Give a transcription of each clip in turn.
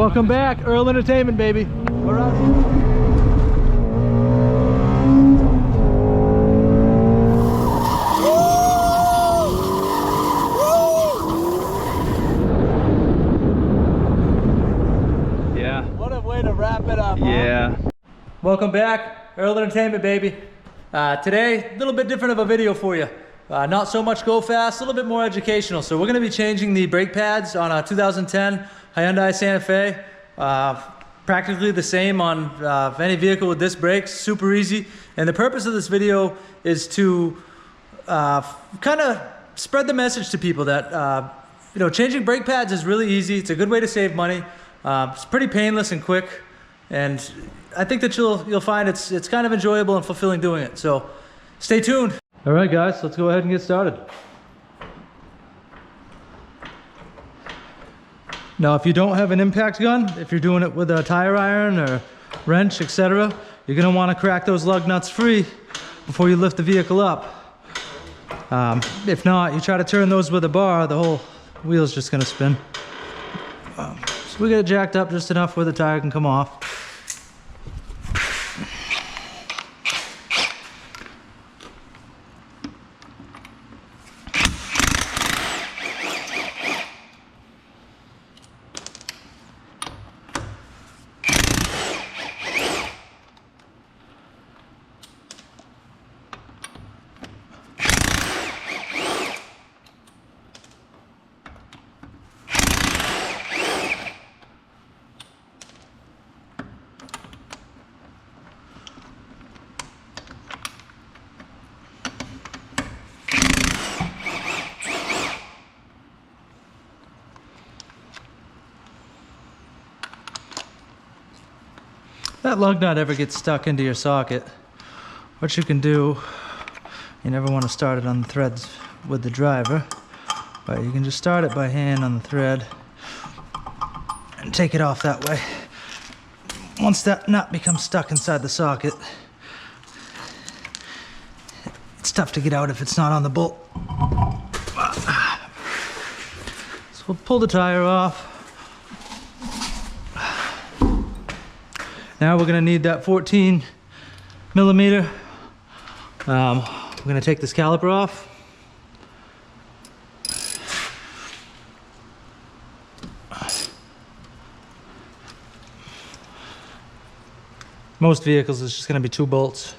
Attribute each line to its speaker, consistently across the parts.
Speaker 1: Welcome back, Earl Entertainment, baby. We're out here. Yeah. What a way to wrap it up. Yeah. Huh? Welcome back, Earl Entertainment, baby. Today, a little bit different of a video for you. Not so much go fast, a little bit more educational. So we're going to be changing the brake pads on a 2010 Hyundai Santa Fe. Practically the same on any vehicle with disc brakes, super easy. And the purpose of this video is to kind of spread the message to people that changing brake pads is really easy. It's a good way to save money. It's pretty painless and quick, and I think that you'll find it's kind of enjoyable and fulfilling doing it. So stay tuned. All right, guys, let's go ahead and get started. Now, if you don't have an impact gun, if you're doing it with a tire iron or wrench, etc., you're going to want to crack those lug nuts free before you lift the vehicle up. If not, you try to turn those with a bar, the whole wheel's just going to spin. So we get it jacked up just enough where the tire can come off. That lug nut ever gets stuck into your socket, what you can do, you never want to start it on the threads with the driver, but you can just start it by hand on the thread and take it off that way. Once that nut becomes stuck inside the socket, it's tough to get out if it's not on the bolt. So we'll pull the tire off. Now we're going to need that 14 millimeter. We're going to take this caliper off. Most vehicles it's just going to be 2 bolts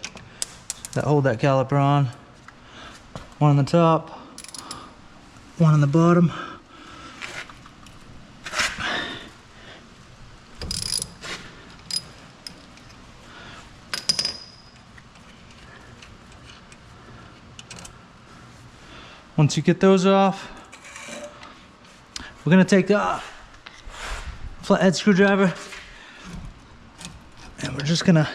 Speaker 1: that hold that caliper on. One on the top, one on the bottom. Once you get those off, we're going to take the flathead screwdriver and we're just going to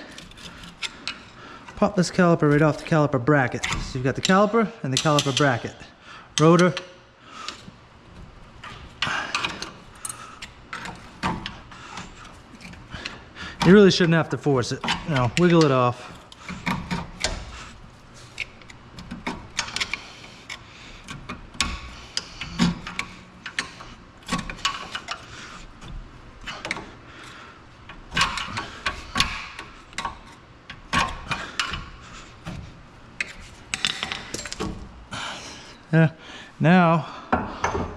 Speaker 1: pop this caliper right off the caliper bracket. So you've got the caliper and the caliper bracket. Rotor. You really shouldn't have to force it. No, wiggle it off. Now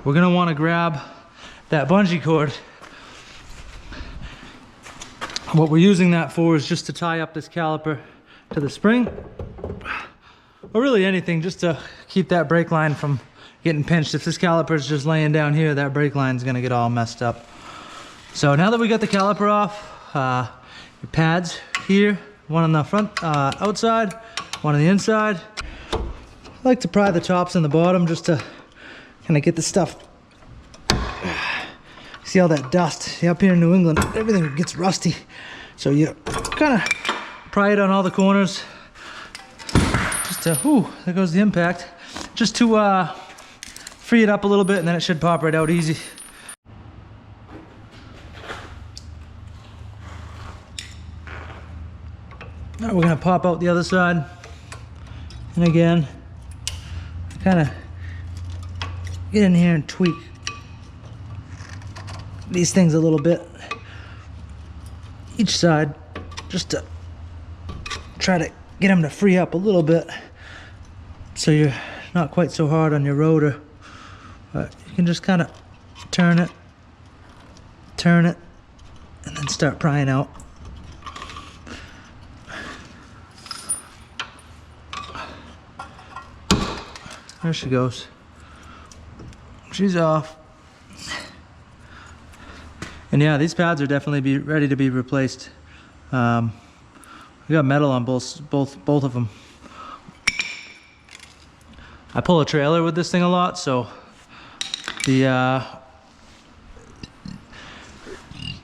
Speaker 1: we're going to want to grab that bungee cord. What we're using that for is just to tie up this caliper to the spring, or really anything, just to keep that brake line from getting pinched. If this caliper is just laying down here, that brake line is going to get all messed up. So now that we got the caliper off, your pads here, one on the front outside, one on the inside. I like to pry the tops and the bottom just to kind of get the stuff. See all that dust? See, up here in New England, everything gets rusty. So you kind of pry it on all the corners. Just to, ooh, there goes the impact. Just to free it up a little bit, and then it should pop right out easy. Now we're gonna pop out the other side. And again, kind of get in here and tweak these things a little bit. each side just to try to get them to free up a little bit so you're not quite so hard on your rotor. But you can just kind of turn it, and then start prying out. There she goes. She's off. And yeah, these pads are definitely ready to be replaced. We got metal on both of them. I pull a trailer with this thing a lot, so the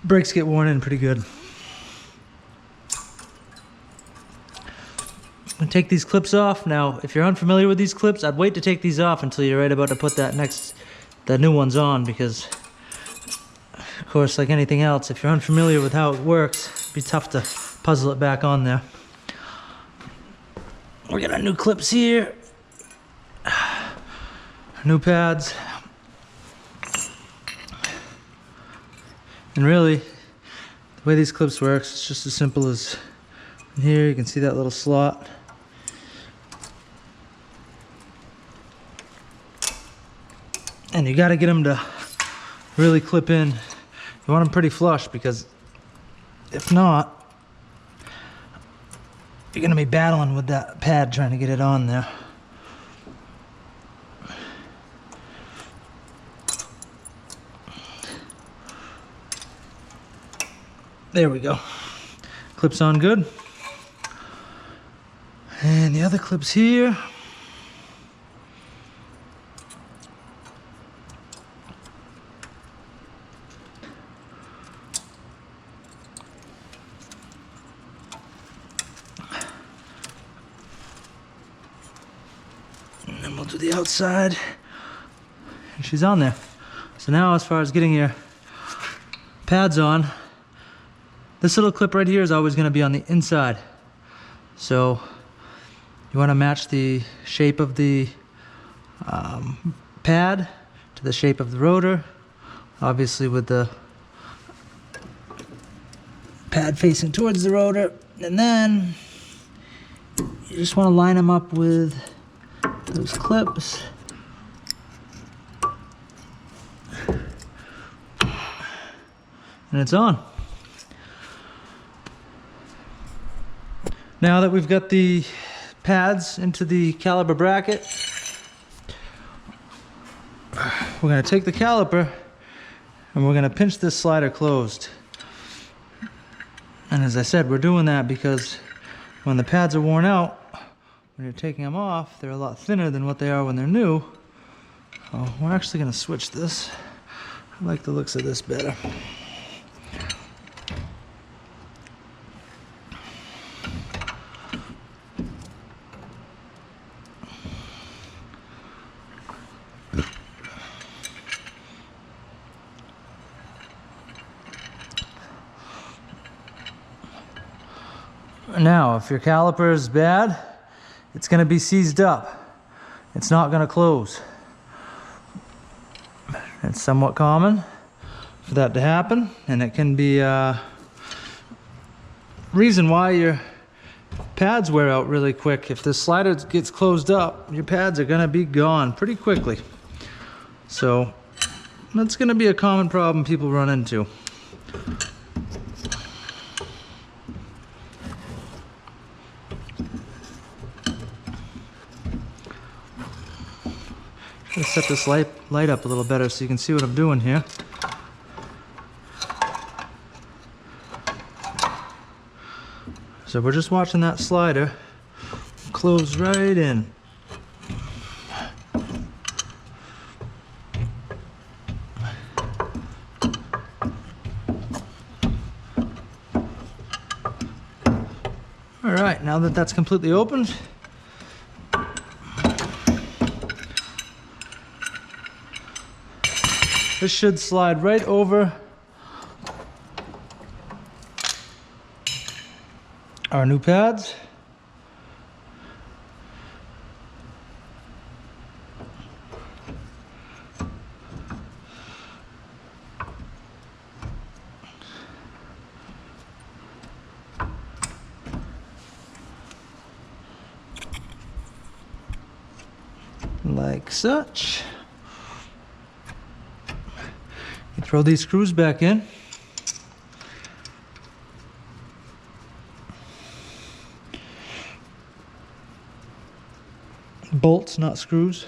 Speaker 1: brakes get worn in pretty good. I'm gonna take these clips off. Now, if you're unfamiliar with these clips, I'd wait to take these off until you're right about to put the new ones on, because of course, like anything else, if you're unfamiliar with how it works, it'd be tough to puzzle it back on there. We got our new clips here, new pads, and really, the way these clips works, it's just as simple as here. You can see that little slot. And you got to get them to really clip in. You want them pretty flush, because if not, you're going to be battling with that pad trying to get it on there. There we go. Clips on good. And the other clips here. And then we'll do the outside. And she's on there. So now, as far as getting your pads on, this little clip right here is always going to be on the inside. So you want to match the shape of the pad to the shape of the rotor, obviously with the pad facing towards the rotor, and then you just want to line them up with those clips. And it's on. Now that we've got the pads into the caliper bracket, we're going to take the caliper and we're going to pinch this slider closed. And as I said, we're doing that because when the pads are worn out, when you're taking them off, they're a lot thinner than what they are when they're new. So we're actually going to switch this. I like the looks of this better. Now, if your caliper is bad, it's going to be seized up. It's not going to close. It's somewhat common for that to happen, and it can be a reason why your pads wear out really quick. If the slider gets closed up, your pads are going to be gone pretty quickly. So that's going to be a common problem people run into. I'm gonna set this light up a little better so you can see what I'm doing here. So we're just watching that slider close right in. All right, now that that's completely opened, this should slide right over our new pads. like such. You throw these screws back in. Bolts, not screws.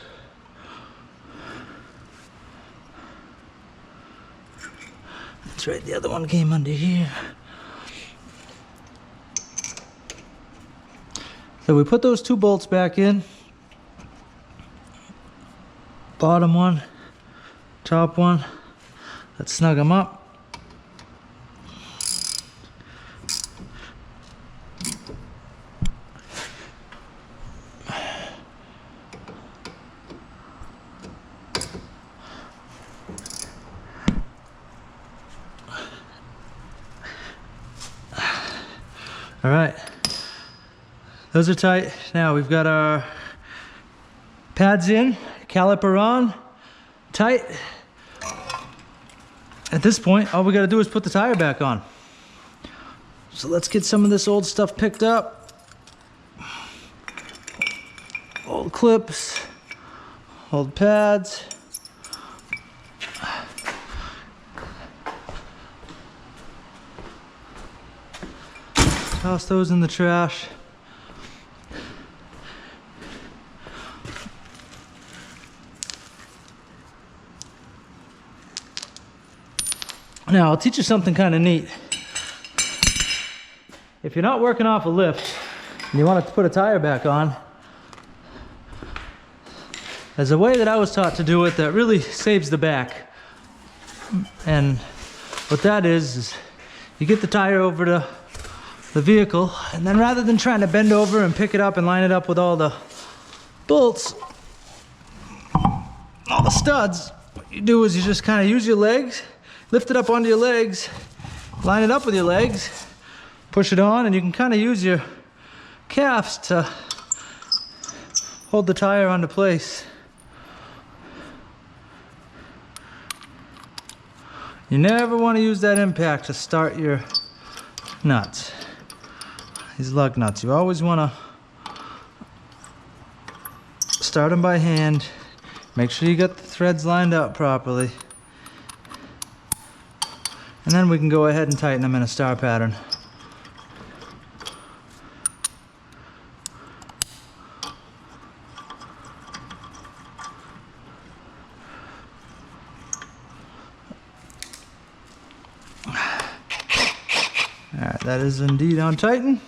Speaker 1: That's right, the other one came under here. So we put those 2 bolts back in. Bottom one, top one. Let's snug them up. All right, those are tight. Now we've got our pads in, caliper on, tight. At this point, all we gotta do is put the tire back on. So let's get some of this old stuff picked up. Old clips, old pads. Toss those in the trash. Now, I'll teach you something kind of neat. If you're not working off a lift and you want to put a tire back on, there's a way that I was taught to do it that really saves the back. And what that is you get the tire over to the vehicle, and then rather than trying to bend over and pick it up and line it up with all the bolts, all the studs, what you do is you just kind of use your legs, lift it up onto your legs, line it up with your legs, push it on, and you can kind of use your calves to hold the tire onto place. You never want to use that impact to start your nuts. These lug nuts, you always want to start them by hand. Make sure you got the threads lined up properly. And then we can go ahead and tighten them in a star pattern. All right, that is indeed on tighten.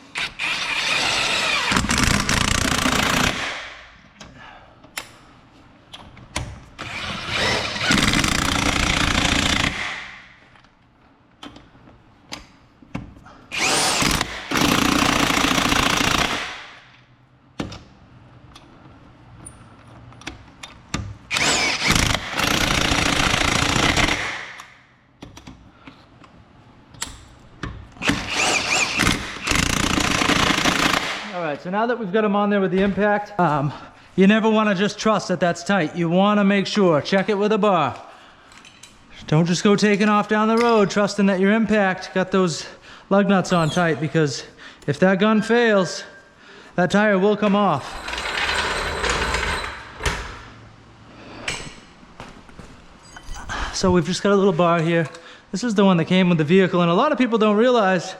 Speaker 1: Alright, so now that we've got them on there with the impact, you never want to just trust that that's tight. You want to make sure, check it with a bar. Don't just go taking off down the road trusting that your impact got those lug nuts on tight, because if that gun fails, that tire will come off. So we've just got a little bar here. This is the one that came with the vehicle, and a lot of people don't realize,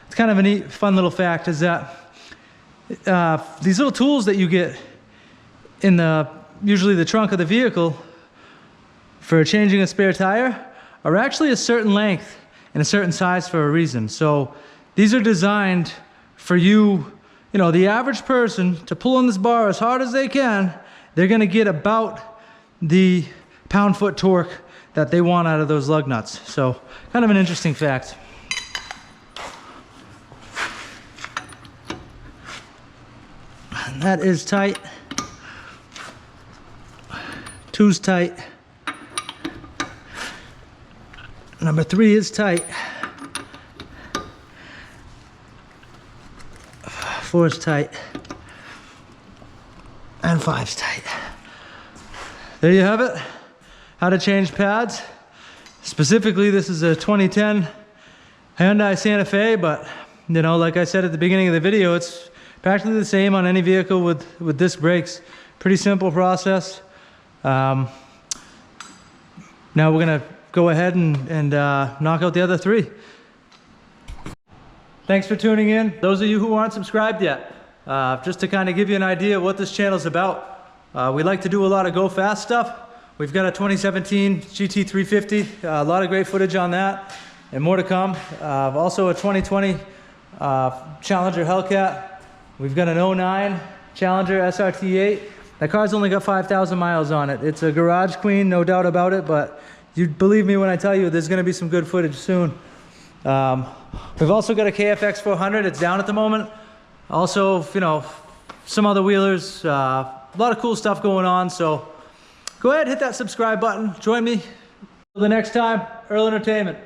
Speaker 1: it's kind of a neat, fun little fact, is that these little tools that you get in usually the trunk of the vehicle for changing a spare tire are actually a certain length and a certain size for a reason. So these are designed for you know, the average person to pull on this bar as hard as they can. They're gonna get about the pound-foot torque that they want out of those lug nuts. So kind of an interesting fact. And that is tight. 2's tight. Number 3 is tight. 4 is tight. And 5's tight. There you have it. How to change pads. Specifically, this is a 2010 Hyundai Santa Fe, but you know, like I said at the beginning of the video, it's practically the same on any vehicle with disc brakes. Pretty simple process. Now we're gonna go ahead and knock out the other 3. Thanks for tuning in. Those of you who aren't subscribed yet, just to kind of give you an idea of what this channel is about. We like to do a lot of go fast stuff. We've got a 2017 GT350, a lot of great footage on that, and more to come. Also a 2020 Challenger Hellcat. We've got an 09 Challenger SRT8. That car's only got 5,000 miles on it. It's a garage queen, no doubt about it, but you believe me when I tell you there's gonna be some good footage soon. We've also got a KFX 400, it's down at the moment. Also, you know, some other wheelers, a lot of cool stuff going on, so go ahead, hit that subscribe button, join me. Until the next time, Earl Entertainment.